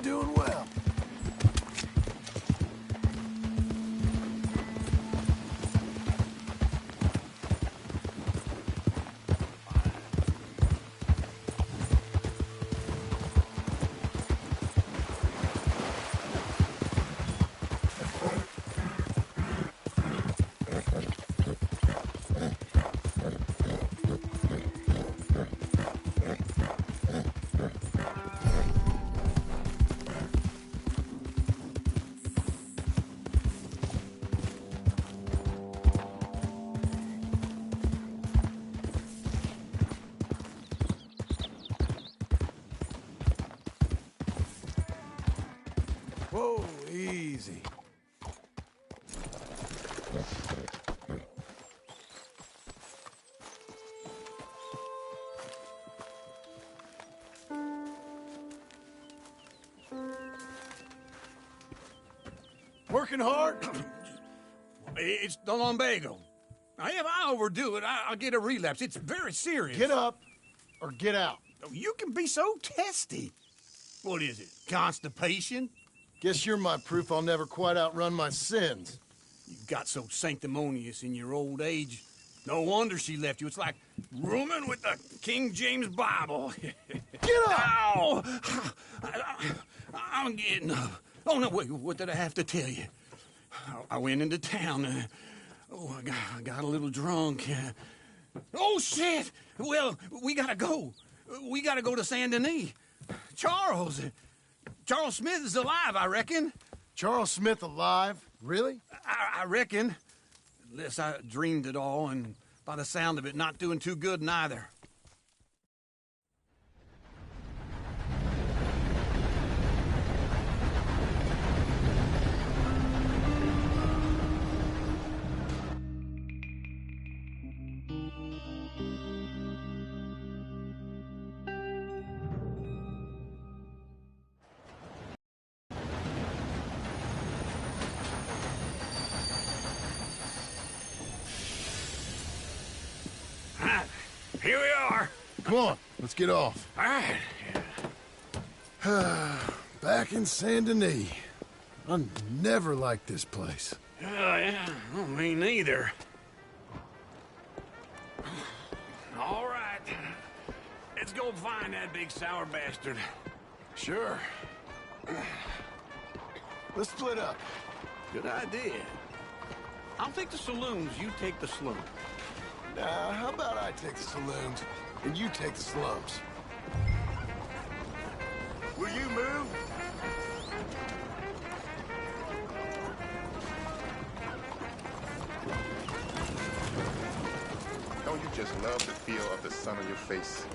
doing well. Whoa, easy. Working hard? It's the lumbago. Now, if I overdo it, I'll get a relapse. It's very serious. Get up or get out. You can be so testy. What is it, constipation? Guess you're my proof I'll never quite outrun my sins. You got so sanctimonious in your old age. No wonder she left you. It's like rooming with the King James Bible. Get up! Ow! I'm getting up. Oh, no, wait, what did I have to tell you? I went into town. I got a little drunk. Oh, shit! Well, we gotta go. We gotta go to Saint Denis. Charles Smith is alive, I reckon. Charles Smith alive? Really? I reckon. Unless I dreamed it all, and by the sound of it, not doing too good neither. Here we are. Come on, let's get off. All right. Back in Saint Denis. I never liked this place. Yeah, well, me neither. All right. Let's go find that big sour bastard. Sure. Let's split up. Good idea. I'll take the saloons, you take the slum. Now, how about I take the saloons and you take the slums? Will you move? Don't you just love the feel of the sun on your face?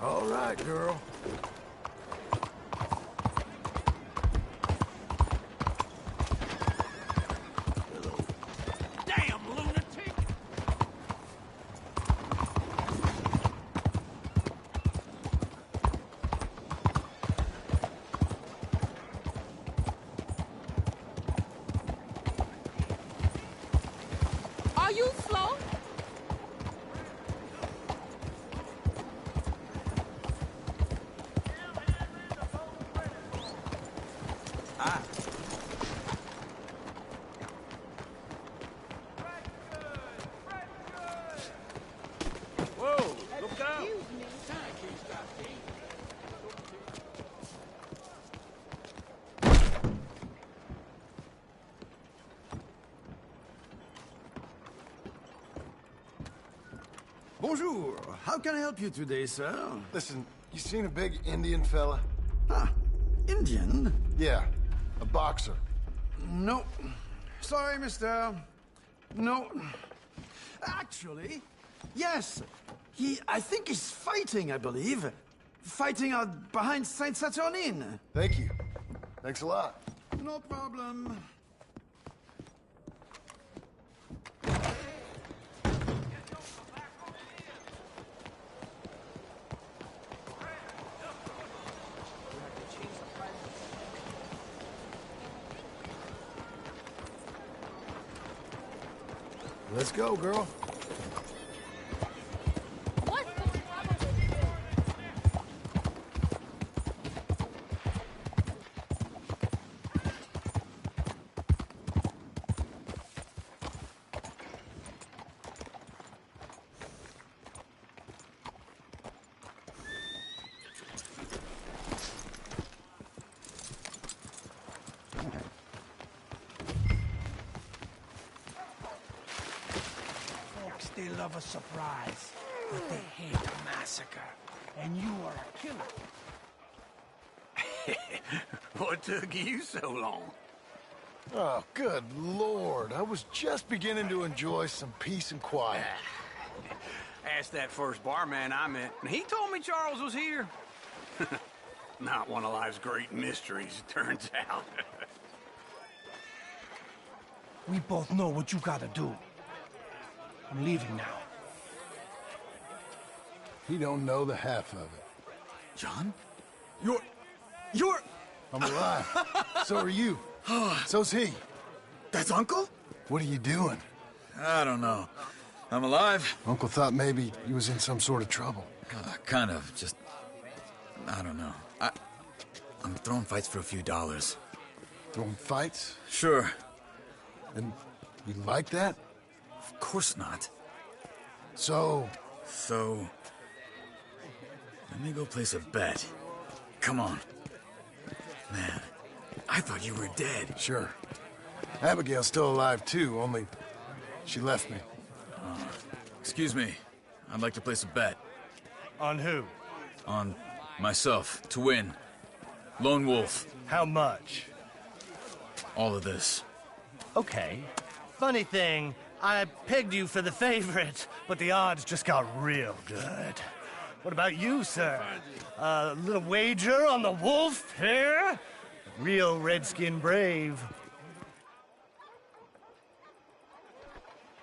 All right, girl. Damn lunatic! Are you slow? Whoa, look out! Bonjour. How can I help you today, sir? Listen, you seen a big Indian fella? Ah, Indian? Yeah, a boxer. No. Sorry, mister. No. Actually, yes. I think he's fighting, I believe. Fighting out behind Saint Saturnin. Thank you. Thanks a lot. No problem. Let's go, girl. they love a surprise, but they hate a massacre. And you are a killer. What took you so long? Oh, good Lord. I was just beginning to enjoy some peace and quiet. Asked that first barman I met, and he told me Charles was here. Not one of life's great mysteries, it turns out. We both know what you gotta do. I'm leaving now. He don't know the half of it. John? You're... I'm alive. So are you. So's he. That's Uncle? What are you doing? I don't know. I'm alive. Uncle thought maybe you was in some sort of trouble. Kind of, just... I don't know. I'm throwing fights for a few dollars. Throwing fights? Sure. And you like that? Of course not. So, let me go place a bet. Come on. Man, I thought you were dead. sure. Abigail's still alive too, only she left me. Excuse me. I'd like to place a bet. On who? On myself, to win. Lone Wolf. How much? All of this. Okay. Funny thing, I pegged you for the favorite, but the odds just got real good. What about you, sir? A little wager on the wolf here? Real redskin brave.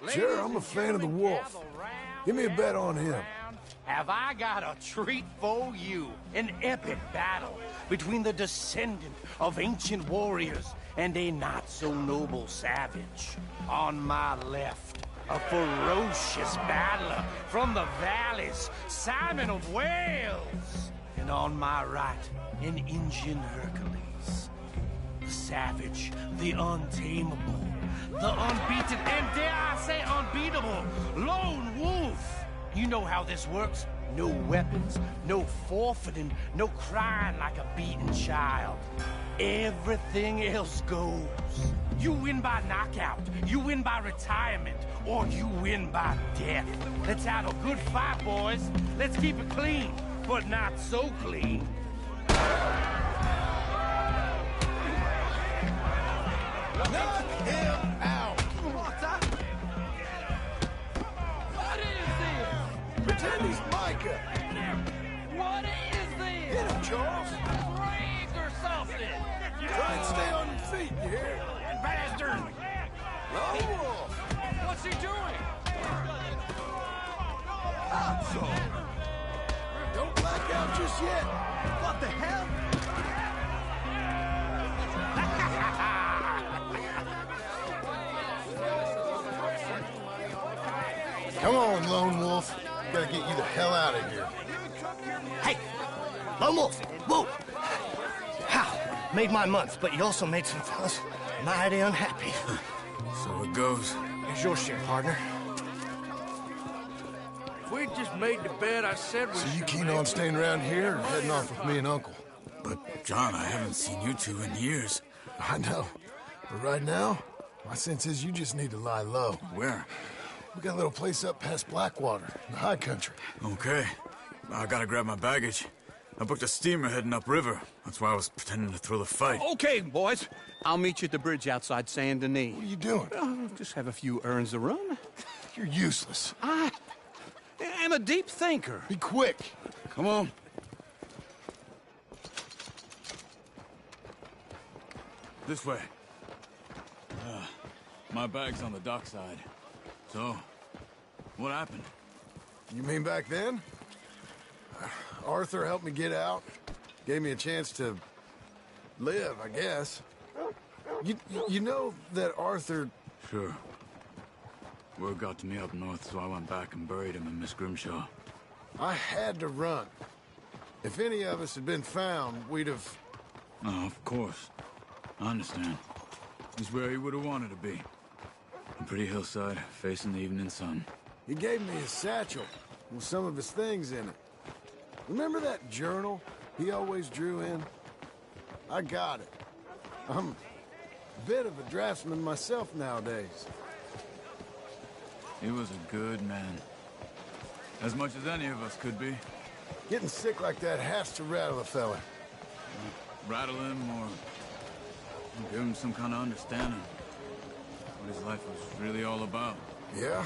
Sure, I'm a fan of the wolf. Give me a bet on him. Have I got a treat for you? An epic battle between the descendant of ancient warriors and a not-so-noble savage. On my left, a ferocious battler from the valleys, Simon of Wales. And on my right, an Indian Hercules. The savage, the untamable, the unbeaten, and dare I say unbeatable, Lone Wolf. You know how this works. No weapons, no forfeiting, no crying like a beaten child. Everything else goes. You win by knockout, you win by retirement, or you win by death. Let's have a good fight, boys. Let's keep it clean, but not so clean. Knock him out! What is this? Pretend he's Micah! What is this? Hit him, Charles! Rigged or something? Try and stay on your feet, you hear? Bastard! Lone Wolf! What's he doing? So, don't black out just yet. What the hell? Come on, Lone Wolf. Gotta get you the hell out of here. Hey! Lone Wolf! Whoa! How? Made my month, but you also made some fellas mighty unhappy. So it goes. Here's your share, partner. We just made the bet I said we So you should keen make. on staying around here or heading off with me and Uncle? But, John, I haven't seen you two in years. I know. But right now, my sense is you just need to lie low. Where? We got a little place up past Blackwater, in the high country. Okay. I gotta grab my baggage. I booked a steamer heading upriver. That's why I was pretending to throw the fight. Okay, boys. I'll meet you at the bridge outside Saint Denis. What are you doing? Just have a few errands to run. You're useless. I am a deep thinker. Be quick. Come on. This way. My bag's on the dockside. So, what happened? You mean back then? Arthur helped me get out. Gave me a chance to live, I guess. You know that Arthur... Sure. Word got to me up north, so I went back and buried him in Miss Grimshaw. I had to run. If any of us had been found, we'd have... Oh, of course. I understand. He's where he would have wanted to be. A pretty hillside, facing the evening sun. He gave me his satchel with some of his things in it. Remember that journal he always drew in? I got it. I'm a bit of a draftsman myself nowadays. He was a good man. As much as any of us could be. Getting sick like that has to rattle a fella. Rattle him or give him some kind of understanding. What his life was really all about. Yeah?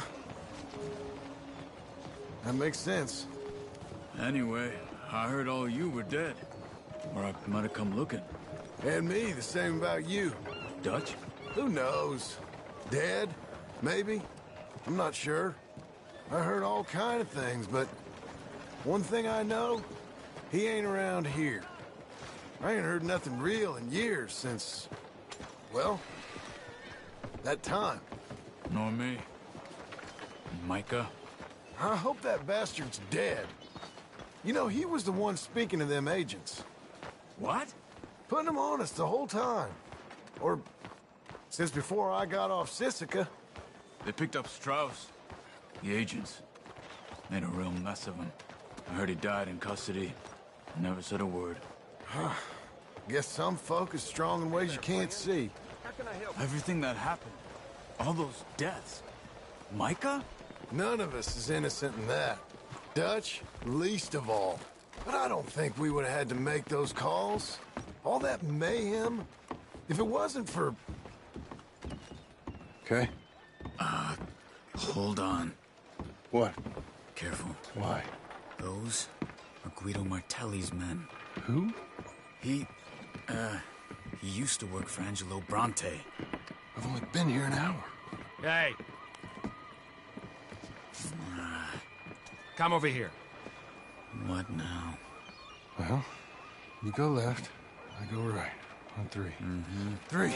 That makes sense. Anyway, I heard all you were dead. Or I might have come looking. And me, the same about you. Dutch? Who knows? Dead? Maybe? I'm not sure. I heard all kind of things, but one thing I know, he ain't around here. I ain't heard nothing real in years since, well, that time. Nor me. And Micah? I hope that bastard's dead. You know, he was the one speaking to them agents. What? Putting them on us the whole time. Or since before I got off Sisika. They picked up Strauss. The agents. Made a real mess of him. I heard he died in custody. Never said a word. Guess some folk is strong in ways you can't see. Everything that happened. All those deaths. Micah? None of us is innocent in that. Dutch, least of all. But I don't think we would have had to make those calls. All that mayhem. If it wasn't for... Okay. Hold on. What? Careful. Why? Those are Guido Martelli's men. Who? He used to work for Angelo Bronte. I've only been here an hour. Hey. Come over here. What now? Well, you go left, I go right. On three. Three.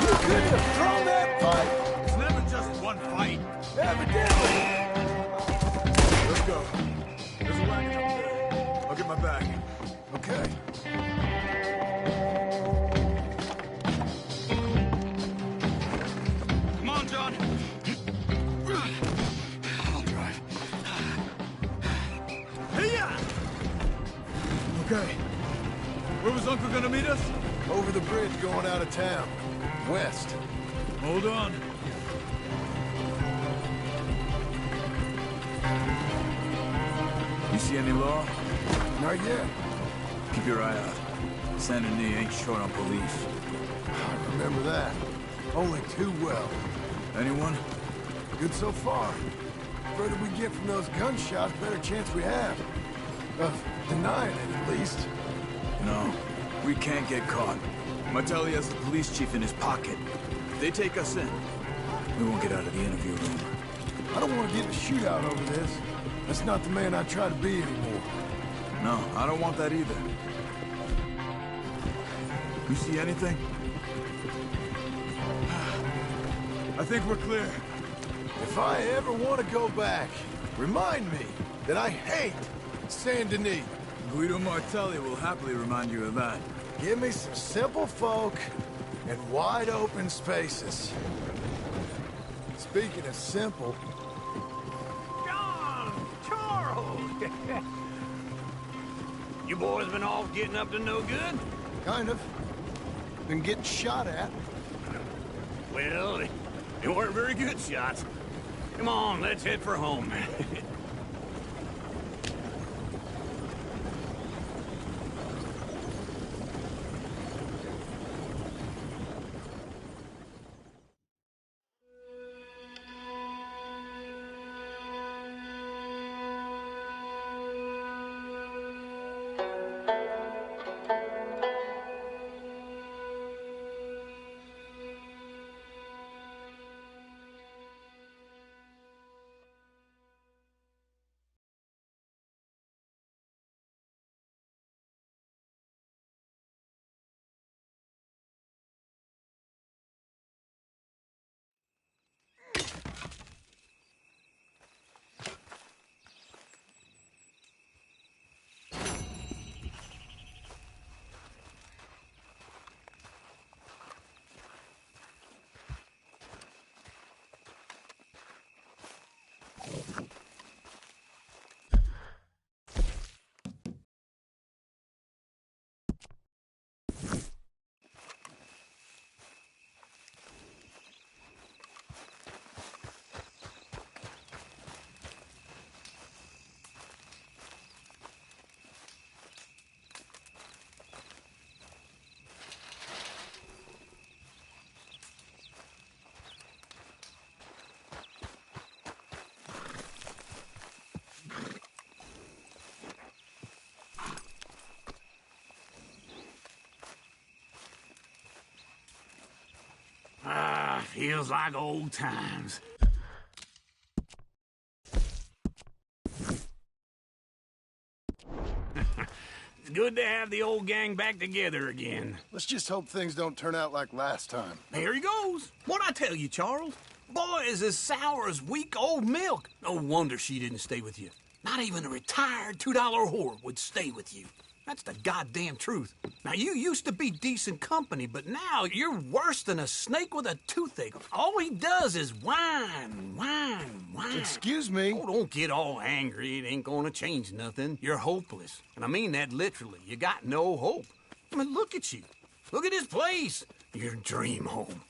You could have thrown that fight! It's never just one fight. Evidently! Let's go. There's a wagon up there. I'll get my bag. Okay. Come on, John. I'll drive. Okay. Where was Uncle gonna meet us? Over the bridge going out of town. West. Hold on. You see any law? Not yet. Keep your eye out. Saint Denis ain't short on police. I remember that. Only too well. Anyone? Good so far. Further we get from those gunshots, better chance we have. Of denying it, at least. No. We can't get caught. Martelli has the police chief in his pocket. If they take us in, we won't get out of the interview room. I don't want to get in a shootout over this. That's not the man I try to be anymore. No, I don't want that either. You see anything? I think we're clear. If I ever want to go back, remind me that I hate Saint Denis. Guido Martelli will happily remind you of that. Give me some simple folk and wide open spaces. Speaking of simple, John! Charles! You boys been off getting up to no good? kind of. Been getting shot at. Well, they weren't very good shots. Come on, let's head for home. feels like old times. It's good to have the old gang back together again. Let's just hope things don't turn out like last time. There he goes. What'd I tell you, Charles? Boy is as sour as weak old milk. No wonder she didn't stay with you. Not even a retired $2 whore would stay with you. That's the goddamn truth. Now, you used to be decent company, but now you're worse than a snake with a toothache. All he does is whine, whine, whine. Excuse me? Oh, don't get all angry. It ain't gonna change nothing. You're hopeless. And I mean that literally. You got no hope. I mean, look at you. Look at this place. Your dream home.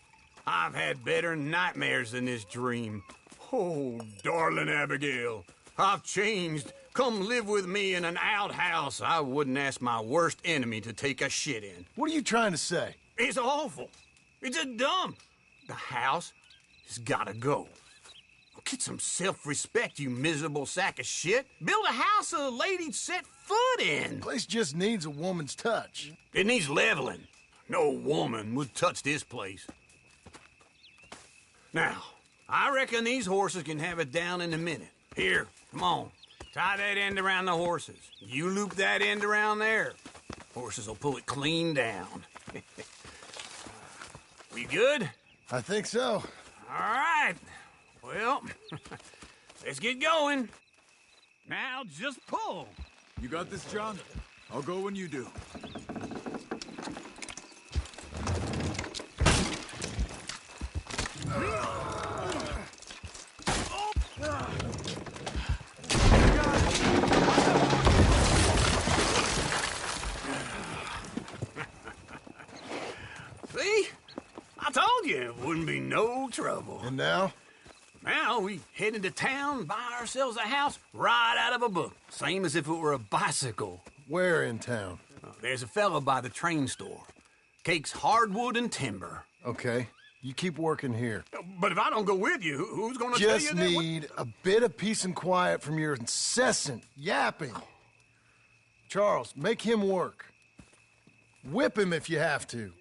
I've had better nightmares than this dream. Oh, darling Abigail, I've changed. Come live with me in an outhouse I wouldn't ask my worst enemy to take a shit in. What are you trying to say? It's awful. It's a dump. The house has gotta go. Get some self-respect, you miserable sack of shit. Build a house a lady'd set foot in. The place just needs a woman's touch. It needs leveling. No woman would touch this place. Now, I reckon these horses can have it down in a minute. Here, come on. Tie that end around the horses. You loop that end around there. Horses will pull it clean down. We good? I think so. All right. Well, let's get going. Now just pull. You got this, John? I'll go when you do. See? I told you it wouldn't be no trouble. And now? Now we head into town, buy ourselves a house right out of a book. Same as if it were a bicycle. Where in town? There's a fella by the train store. Cakes hardwood and timber. Okay. You keep working here. But if I don't go with you, who's gonna tell you Just that? need a bit of peace and quiet from your incessant yapping. Charles, make him work. Whip him if you have to.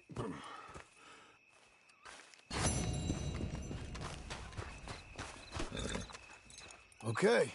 Okay.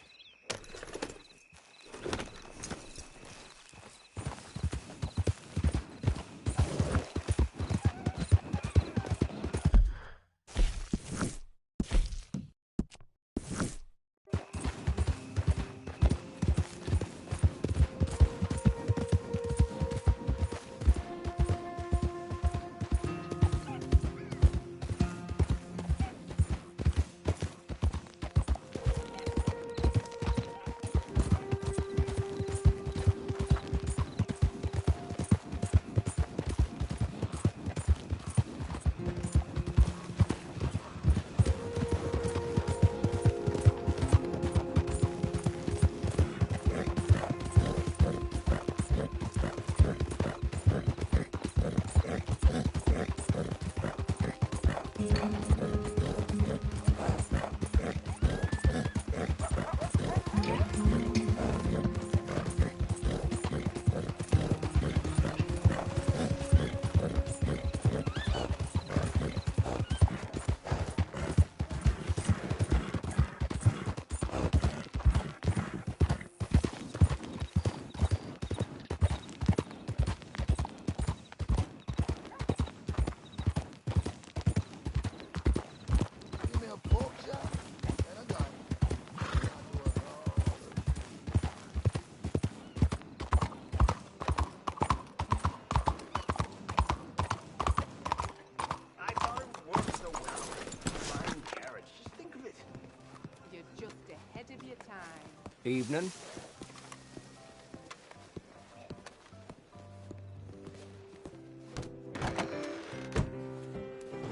Evening.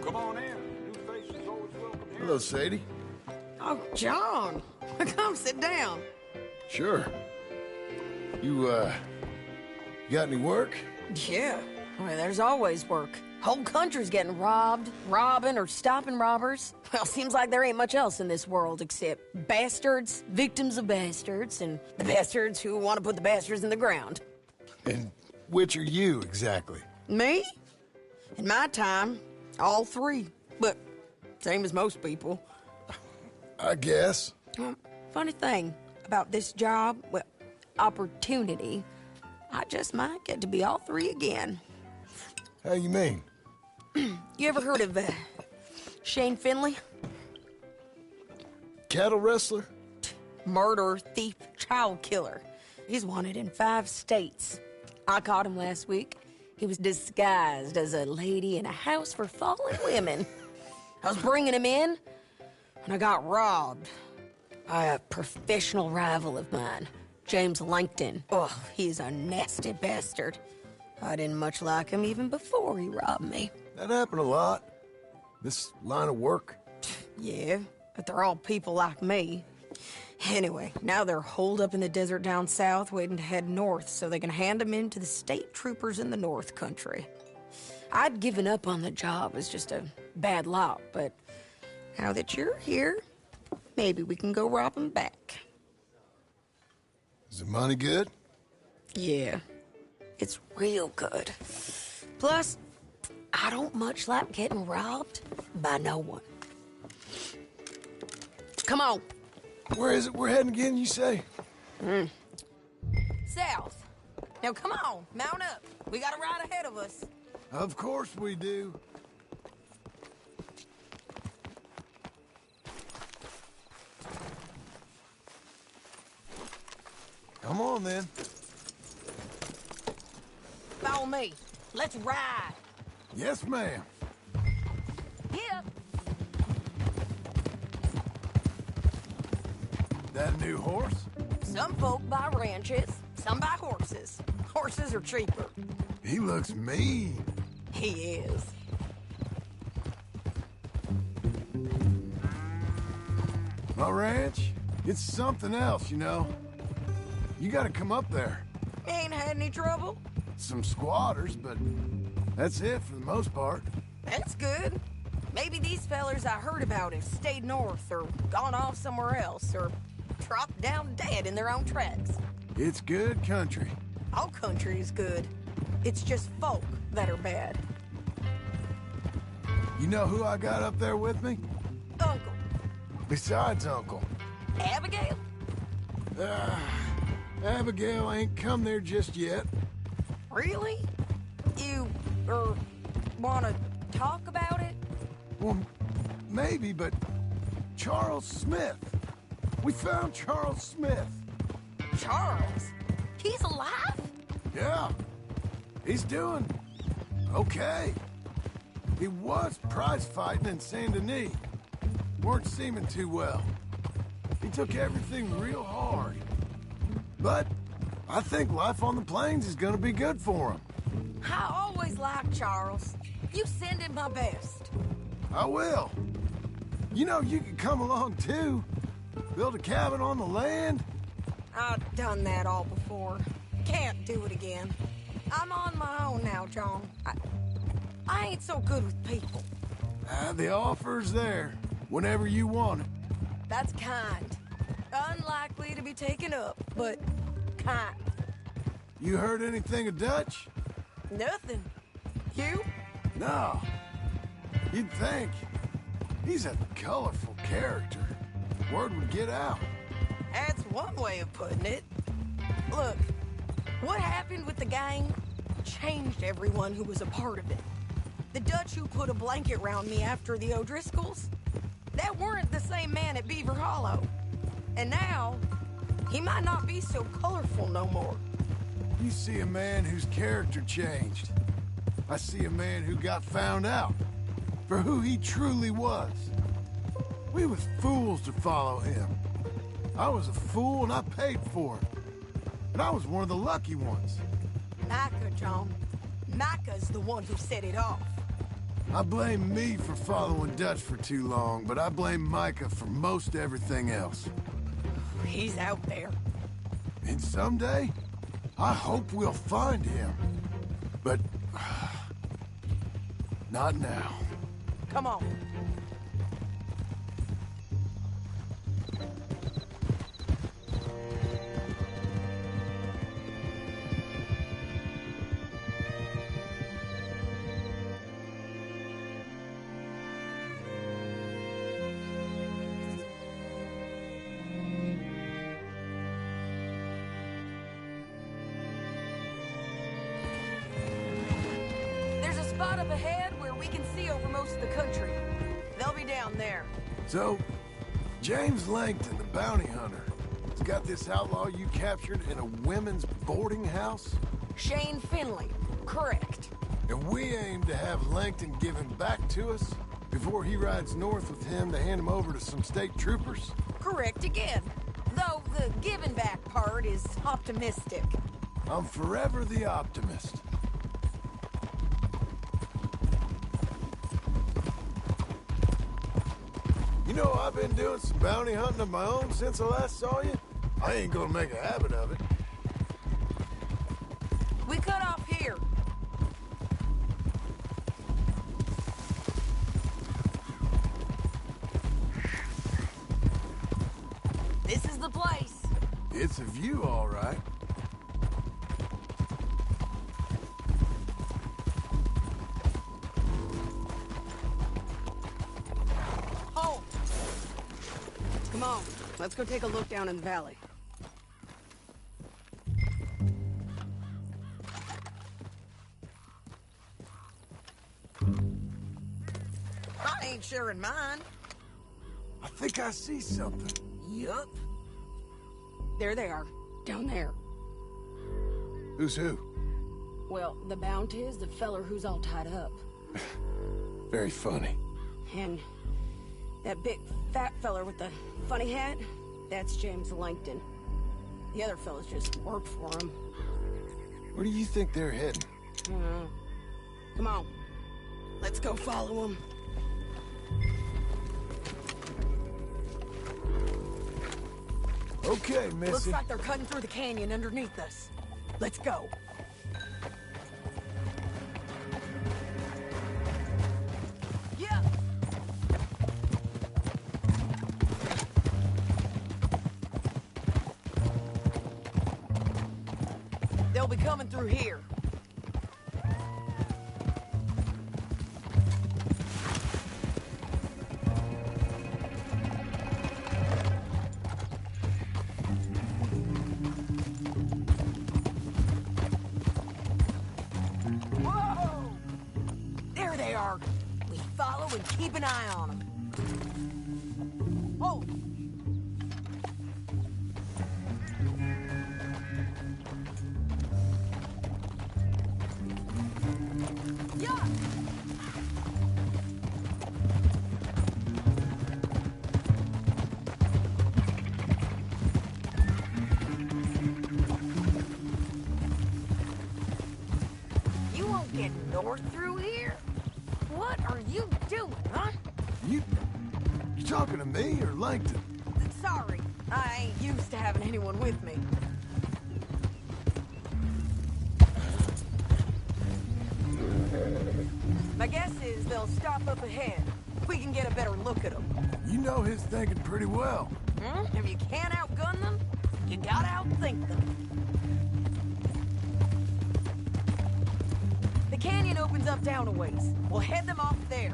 Come on in. New faces always welcome here. Hello, Sadie. Oh, John. Come sit down. Sure. You got any work? Yeah. Well, there's always work. Whole country's getting robbed, robbing, or stopping robbers. Well, seems like there ain't much else in this world except bastards, victims of bastards, and the bastards who want to put the bastards in the ground. And which are you, exactly? Me? In my time, all three. But Same as most people. I guess. Funny thing about this job, well, opportunity, I just might get to be all three again. How you mean? You ever heard of Shane Finley? Cattle wrestler? Murderer, thief, child killer. He's wanted in 5 states. I caught him last week. He was disguised as a lady in a house for fallen women. I was bringing him in when I got robbed by a professional rival of mine, James Langton. Oh, he's a nasty bastard. I didn't much like him even before he robbed me. That happened a lot. This line of work. Yeah, but they're all people like me. Anyway, now they're holed up in the desert down south waiting to head north so they can hand them in to the state troopers in the north country. I'd given up on the job as just a bad lot, but now that you're here, maybe we can go rob them back. Is the money good? Yeah, it's real good. Plus, I don't much like getting robbed by no one. Come on. Where is it we're heading again, you say? South. Now come on, mount up. We got a ride ahead of us. Of course we do. Come on, then. Follow me. Let's ride. Yes, ma'am. Yep. That a new horse? Some folk buy ranches, some buy horses. Horses are cheaper. He looks mean. He is. My ranch, it's something else, you know. You gotta come up there. Ain't had any trouble? Some squatters, but that's it for the most part. That's good. Maybe these fellers I heard about have stayed north or gone off somewhere else or dropped down dead in their own tracks. It's good country. All country is good. It's just folk that are bad. You know who I got up there with me? Uncle. Besides Uncle. Abigail? Abigail ain't come there just yet. Really? You, wanna talk about it? Well, maybe, but Charles Smith. We found Charles Smith. Charles? He's alive? Yeah. He's doing okay. He was prize fighting in Saint Denis. Weren't seeming too well. He took everything real hard. But I think life on the plains is gonna be good for him. I always liked Charles. You send him my best. I will. You know, you could come along too. Build a cabin on the land. I've done that all before. Can't do it again. I'm on my own now, John. I ain't so good with people. The offer's there, whenever you want it. That's kind. Unlikely to be taken up, but kind. You heard anything of Dutch? Nothing. You? No. You'd think. He's a colorful character. Word would get out. That's one way of putting it. Look, what happened with the gang changed everyone who was a part of it. The Dutch who put a blanket round me after the O'Driscolls, that weren't the same man at Beaver Hollow. And now, he might not be so colorful no more. You see a man whose character changed. I see a man who got found out for who he truly was. We was fools to follow him. I was a fool and I paid for it. And I was one of the lucky ones. Micah, John. Micah's the one who set it off. I blame me for following Dutch for too long, but I blame Micah for most everything else. He's out there. And someday, I hope we'll find him. But not now. Come on. up ahead where we can see over most of the country. They'll be down there. So, James Langton, the bounty hunter, has got this outlaw you captured in a women's boarding house? Shane Finley. Correct. And we aim to have Langton give him back to us before he rides north with him to hand him over to some state troopers? Correct again. Though the giving back part is optimistic. I'm forever the optimist. You know, I've been doing some bounty hunting of my own since I last saw you. I ain't gonna make a habit of it. We cut off here. This is the place. It's a view, all right. Oh! Come on, let's go take a look down in the valley. I ain't sharing mine. I think I see something. Yup. There they are, down there. Who's who? Well, the bounty is the feller who's all tied up. Very funny. And that big fat feller with the funny hat, that's James Langton. The other fellas just work for him. Where do you think they're heading? Come on, let's go follow them. Okay, Missy. Looks like they're cutting through the canyon underneath us. Let's go. Yeah. They'll be coming through here. Whoa! There they are. We follow and keep an eye on them. Oh! Yeah! You won't get north through here? What are you doing, huh? You talking to me or Langton? Sorry, I ain't used to having anyone with me. My guess is they'll stop up ahead. We can get a better look at them. You know his thinking pretty well. If you can't outgun them, you gotta outthink them. The canyon opens up down a ways. We'll head them off there.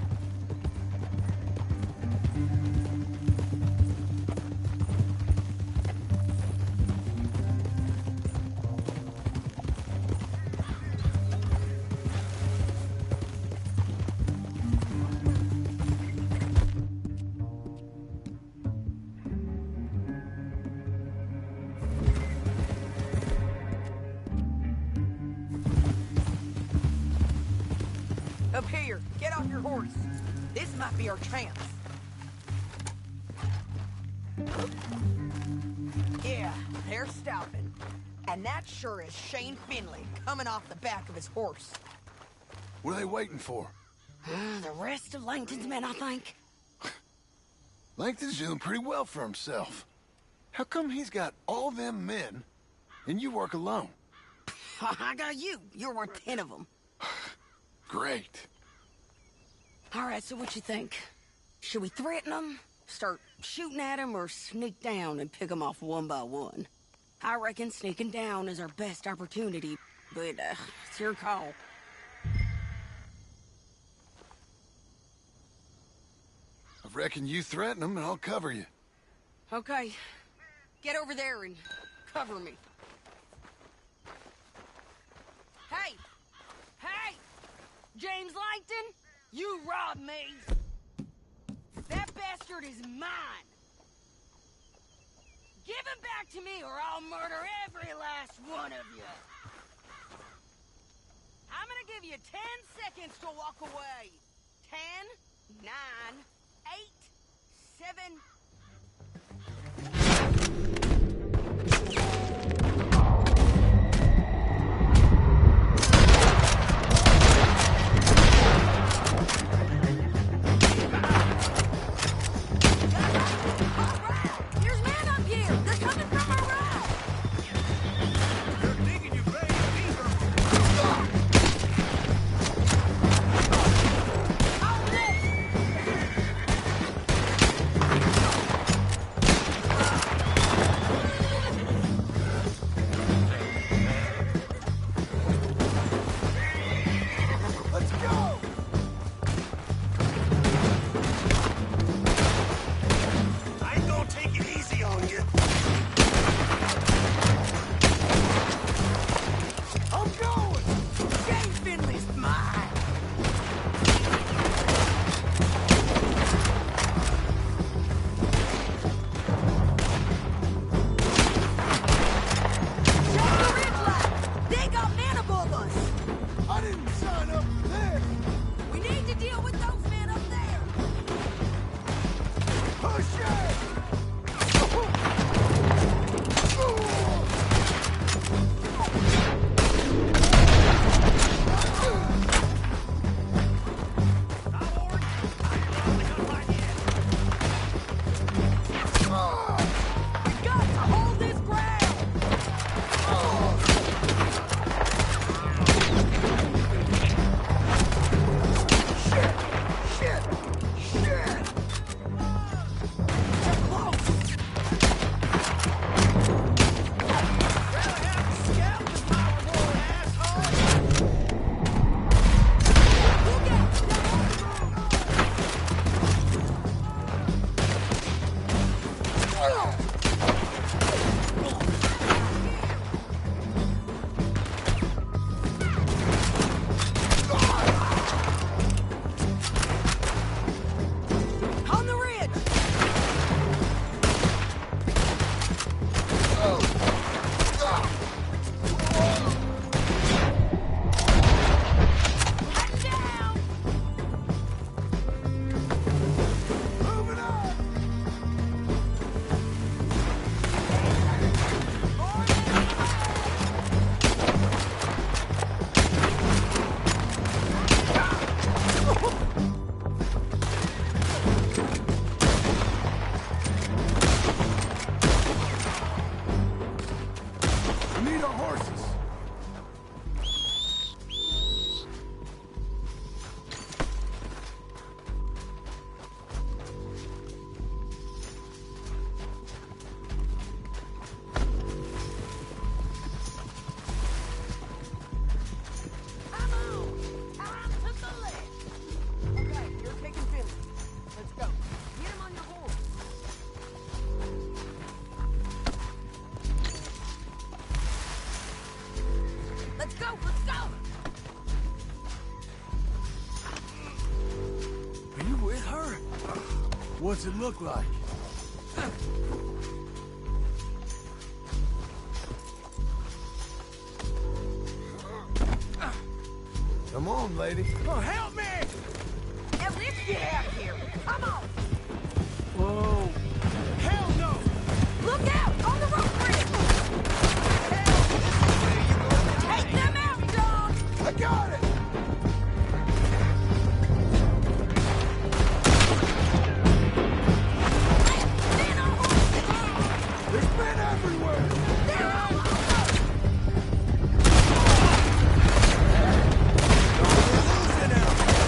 Up here, get off your horse. This might be our chance. Yeah, they're stopping. And that sure is Shane Finley coming off the back of his horse. What are they waiting for? The rest of Langton's men, I think. Langton's doing pretty well for himself. How come he's got all them men and you work alone? I got you. You're worth 10 of them. Great. All right, so what you think? Should we threaten them, start shooting at them, or sneak down and pick them off one by one? I reckon sneaking down is our best opportunity, but it's your call. I reckon you threaten them and I'll cover you. Okay, get over there and cover me. Hey! Hey! James Langton, you robbed me. That bastard is mine. Give him back to me or I'll murder every last one of you. I'm gonna give you 10 seconds to walk away. 10, 9, 8, 7... What's it look like? Come on, lady. Oh, help me! Now let's get out of here. Come on. Whoa. Hell no! Look out! On the rope bridge! Take them out, John! I got it! There's men everywhere! They're all over! We're losing him!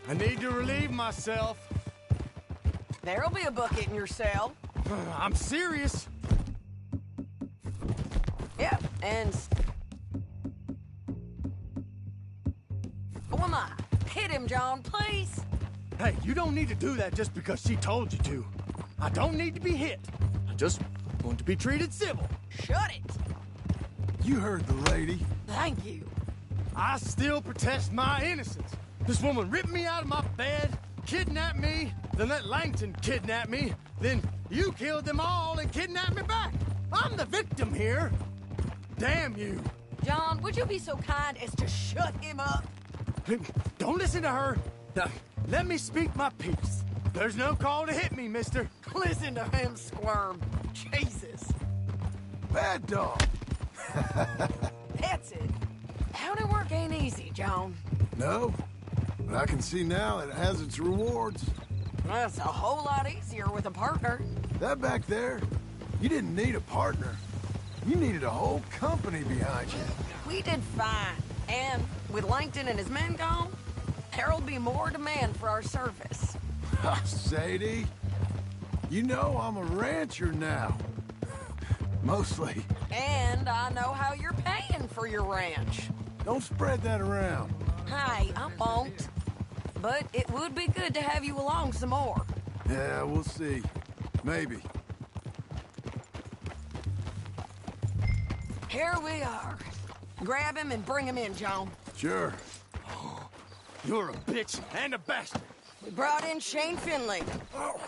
I need to relieve myself. There'll be a bucket in your cell. I'm serious. Yep, and... Who am I? Hit him, John, please. Hey, you don't need to do that just because she told you to. I don't need to be hit. I just want to be treated civil. Shut it. You heard the lady. Thank you. I still protest my innocence. This woman ripped me out of my bed, kidnapped me, then let Langton kidnap me, then you killed them all and kidnapped me back. I'm the victim here. Damn you. John, would you be so kind as to shut him up? Don't listen to her. Now, let me speak my piece. There's no call to hit me, mister. Listen to him squirm. Jesus. Bad dog. That's it. County work ain't easy, John. No, but I can see now it has its rewards. Well, it's a whole lot easier with a partner. That back there, you didn't need a partner. You needed a whole company behind you. We did fine. And with Langton and his men gone, there'll be more demand for our service. Sadie, you know I'm a rancher now. Mostly. And I know how you're paying for your ranch. Don't spread that around. Hey, I won't. But it would be good to have you along some more. Yeah, we'll see. Maybe. Here we are. Grab him and bring him in, John. Sure. You're a bitch and a bastard. We brought in Shane Finley. Oh,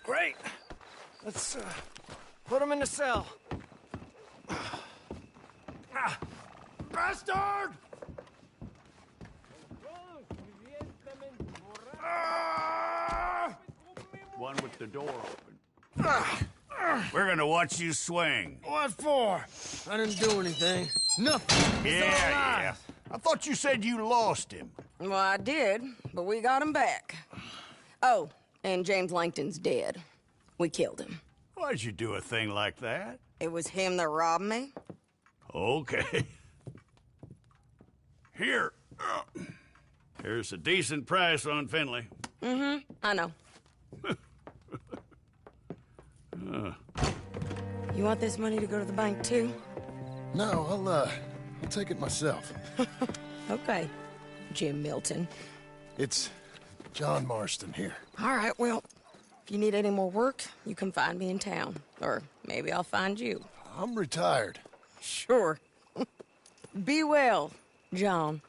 great. Let's put him in the cell. Bastard! One with the door open. We're gonna watch you swing. What for? I didn't do anything. Nothing. It's all Yeah. lies. I thought you said you lost him. Well, I did, but we got him back. Oh, and James Langton's dead. We killed him. Why'd you do a thing like that? It was him that robbed me. Okay. Here. Here's a decent price on Finley. Mm-hmm, I know. You want this money to go to the bank, too? No, I'll take it myself. Okay, Jim Milton. It's John Marston here. All right, well, if you need any more work, you can find me in town. Or maybe I'll find you. I'm retired. Sure. Be well, John.